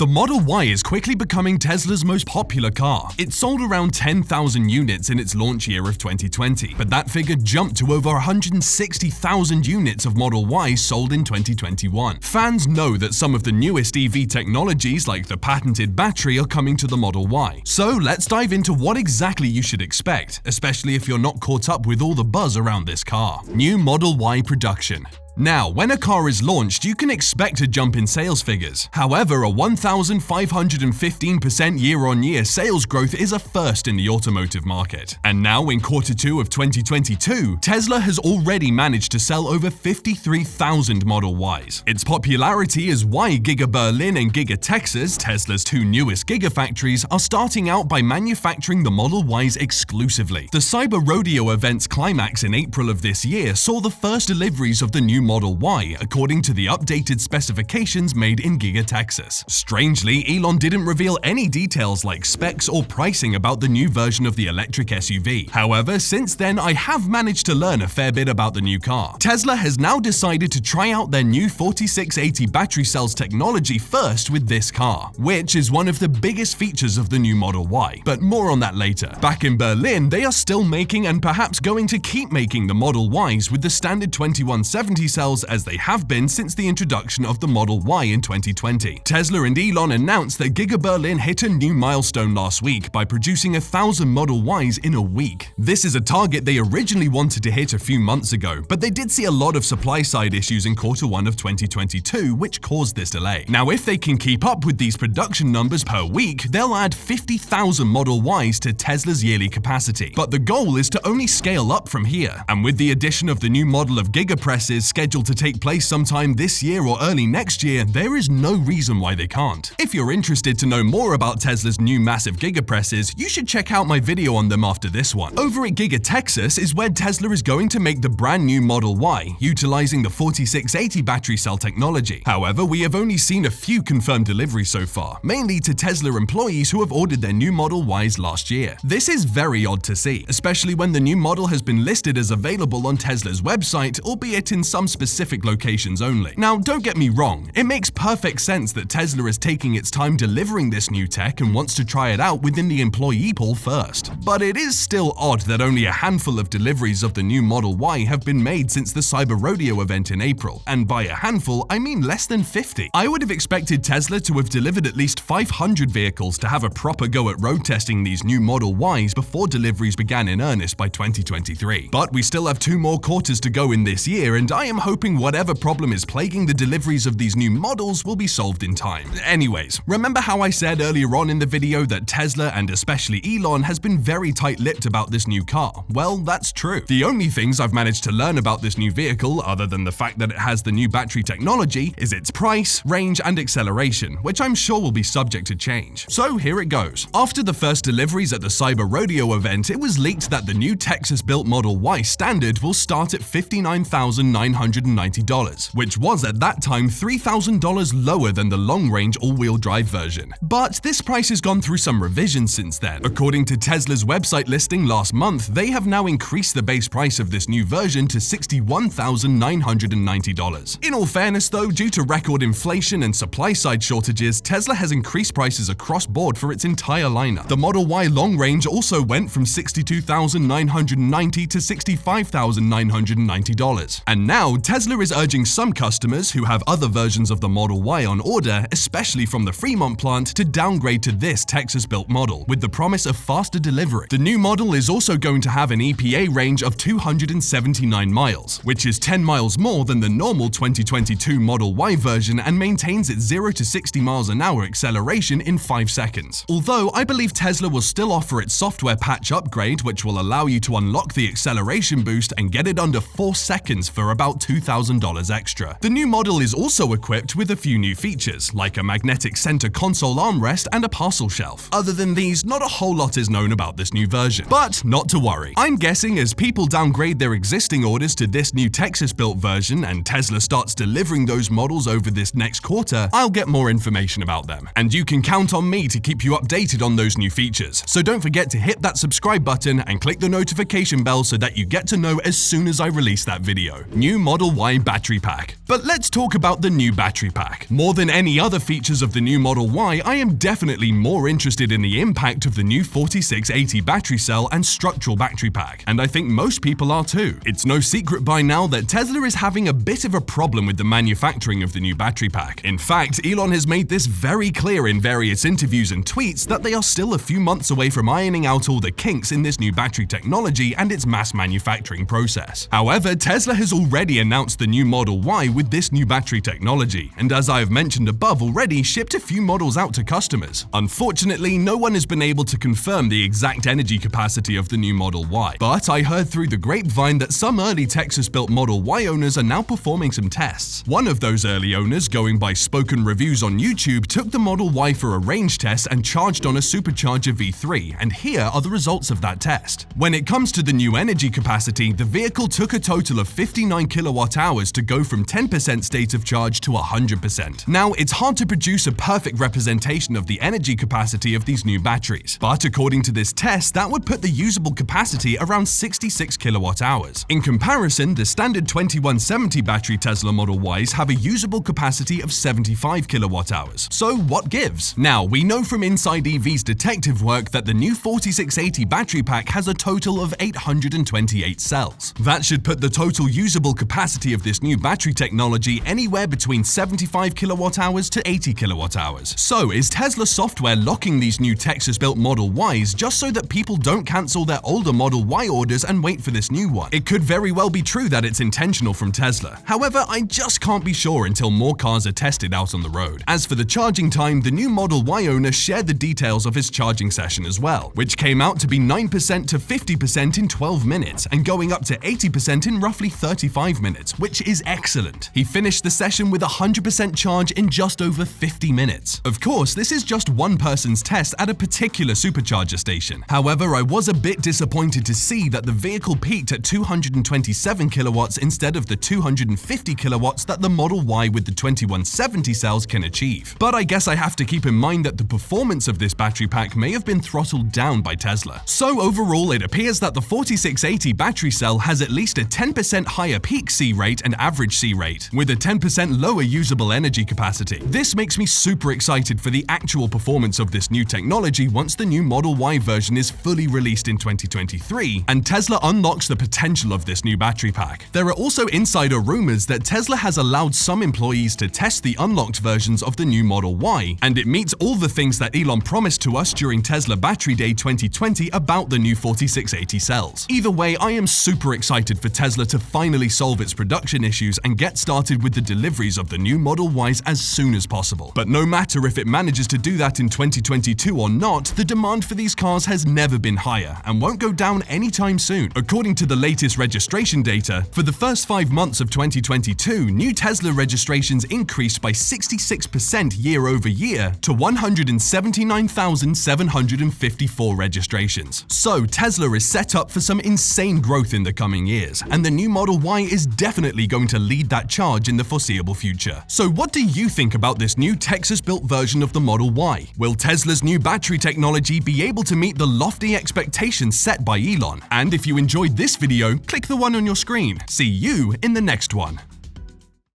The Model Y is quickly becoming Tesla's most popular car. It sold around 10,000 units in its launch year of 2020, but that figure jumped to over 160,000 units of Model Y sold in 2021. Fans know that some of the newest EV technologies, like the patented battery, are coming to the Model Y. So let's dive into what exactly you should expect, especially if you're not caught up with all the buzz around this car. New Model Y production. Now, when a car is launched, you can expect a jump in sales figures. However, a 1,515% year-on-year sales growth is a first in the automotive market. And now, in Q2 of 2022, Tesla has already managed to sell over 53,000 Model Ys. Its popularity is why Giga Berlin and Giga Texas, Tesla's two newest Gigafactories, are starting out by manufacturing the Model Ys exclusively. The Cyber Rodeo event's climax in April of this year saw the first deliveries of the new Model Y, according to the updated specifications made in Giga Texas. Strangely, Elon didn't reveal any details like specs or pricing about the new version of the electric SUV. However, since then, I have managed to learn a fair bit about the new car. Tesla has now decided to try out their new 4680 battery cells technology first with this car, which is one of the biggest features of the new Model Y, but more on that later. Back in Berlin, they are still making and perhaps going to keep making the Model Ys with the standard 2170 cells as they have been since the introduction of the Model Y in 2020. Tesla and Elon announced that Giga Berlin hit a new milestone last week by producing 1,000 Model Ys in a week. This is a target they originally wanted to hit a few months ago, but they did see a lot of supply-side issues in Q1 of 2022, which caused this delay. Now, if they can keep up with these production numbers per week, they'll add 50,000 Model Ys to Tesla's yearly capacity. But the goal is to only scale up from here, and with the addition of the new model of Gigapresses scheduled to take place sometime this year or early next year, there is no reason why they can't. If you're interested to know more about Tesla's new massive Gigapresses, you should check out my video on them after this one. Over at Giga Texas is where Tesla is going to make the brand new Model Y, utilizing the 4680 battery cell technology. However, we have only seen a few confirmed deliveries so far, mainly to Tesla employees who have ordered their new Model Ys last year. This is very odd to see, especially when the new model has been listed as available on Tesla's website, albeit in some specific locations only. Now, don't get me wrong, it makes perfect sense that Tesla is taking its time delivering this new tech and wants to try it out within the employee pool first. But it is still odd that only a handful of deliveries of the new Model Y have been made since the Cyber Rodeo event in April, and by a handful, I mean less than 50. I would have expected Tesla to have delivered at least 500 vehicles to have a proper go at road testing these new Model Ys before deliveries began in earnest by 2023. But we still have 2 more quarters to go in this year, and I am hoping whatever problem is plaguing the deliveries of these new models will be solved in time. Anyways, remember how I said earlier on in the video that Tesla and especially Elon has been very tight-lipped about this new car? Well, that's true. The only things I've managed to learn about this new vehicle, other than the fact that it has the new battery technology, is its price, range, and acceleration, which I'm sure will be subject to change. So here it goes. After the first deliveries at the Cyber Rodeo event, it was leaked that the new Texas-built Model Y Standard will start at $59,990, which was at that time $3,000 lower than the long-range all-wheel drive version. But this price has gone through some revisions since then. According to Tesla's website listing last month, they have now increased the base price of this new version to $61,990. In all fairness though, due to record inflation and supply-side shortages, Tesla has increased prices across board for its entire lineup. The Model Y long range also went from $62,990 to $65,990. And now, Tesla is urging some customers who have other versions of the Model Y on order, especially from the Fremont plant, to downgrade to this Texas-built model, with the promise of faster delivery. The new model is also going to have an EPA range of 279 miles, which is 10 miles more than the normal 2022 Model Y version and maintains its 0 to 60 miles an hour acceleration in 5 seconds. Although, I believe Tesla will still offer its software patch upgrade, which will allow you to unlock the acceleration boost and get it under 4 seconds for about $2,000 extra. The new model is also equipped with a few new features, like a magnetic center console armrest and a parcel shelf. Other than these, not a whole lot is known about this new version. But not to worry. I'm guessing as people downgrade their existing orders to this new Texas-built version and Tesla starts delivering those models over this next quarter, I'll get more information about them. And you can count on me to keep you updated on those new features. So don't forget to hit that subscribe button and click the notification bell so that you get to know as soon as I release that video. New model Model Y battery pack. But let's talk about the new battery pack. More than any other features of the new Model Y, I am definitely more interested in the impact of the new 4680 battery cell and structural battery pack, and I think most people are too. It's no secret by now that Tesla is having a bit of a problem with the manufacturing of the new battery pack. In fact, Elon has made this very clear in various interviews and tweets that they are still a few months away from ironing out all the kinks in this new battery technology and its mass manufacturing process. However, Tesla has already announced the new Model Y with this new battery technology, and as I have mentioned above already, shipped a few models out to customers. Unfortunately, no one has been able to confirm the exact energy capacity of the new Model Y, but I heard through the grapevine that some early Texas-built Model Y owners are now performing some tests. One of those early owners, going by spoken reviews on YouTube, took the Model Y for a range test and charged on a Supercharger V3, and here are the results of that test. When it comes to the new energy capacity, the vehicle took a total of 59 kilowatt hours to go from 10% state of charge to 100%. Now, it's hard to produce a perfect representation of the energy capacity of these new batteries, but according to this test, that would put the usable capacity around 66 kilowatt hours. In comparison, the standard 2170 battery Tesla Model Ys have a usable capacity of 75 kilowatt hours. So what gives? Now, we know from Inside EV's detective work that the new 4680 battery pack has a total of 828 cells. That should put the total usable capacity of this new battery technology anywhere between 75 kilowatt hours to 80 kilowatt hours. So is Tesla software locking these new Texas-built Model Ys just so that people don't cancel their older Model Y orders and wait for this new one? It could very well be true that it's intentional from Tesla. However, I just can't be sure until more cars are tested out on the road. As for the charging time, the new Model Y owner shared the details of his charging session as well, which came out to be 9% to 50% in 12 minutes and going up to 80% in roughly 35 minutes, which is excellent. He finished the session with 100% charge in just over 50 minutes. Of course, this is just one person's test at a particular supercharger station. However, I was a bit disappointed to see that the vehicle peaked at 227 kilowatts instead of the 250 kilowatts that the Model Y with the 2170 cells can achieve. But I guess I have to keep in mind that the performance of this battery pack may have been throttled down by Tesla. So overall, it appears that the 4680 battery cell has at least a 10% higher peak C rate and average C rate, with a 10% lower usable energy capacity. This makes me super excited for the actual performance of this new technology once the new Model Y version is fully released in 2023, and Tesla unlocks the potential of this new battery pack. There are also insider rumors that Tesla has allowed some employees to test the unlocked versions of the new Model Y, and it meets all the things that Elon promised to us during Tesla Battery Day 2020 about the new 4680 cells. Either way, I am super excited for Tesla to finally solve its production issues and get started with the deliveries of the new Model Ys as soon as possible. But no matter if it manages to do that in 2022 or not, the demand for these cars has never been higher and won't go down anytime soon. According to the latest registration data, for the first 5 months of 2022, new Tesla registrations increased by 66% year over year to 179,754 registrations. So Tesla is set up for some insane growth in the coming years, and the new Model Y is definitely going to lead that charge in the foreseeable future. So what do you think about this new Texas-built version of the Model Y? Will Tesla's new battery technology be able to meet the lofty expectations set by Elon? And if you enjoyed this video, click the one on your screen. See you in the next one.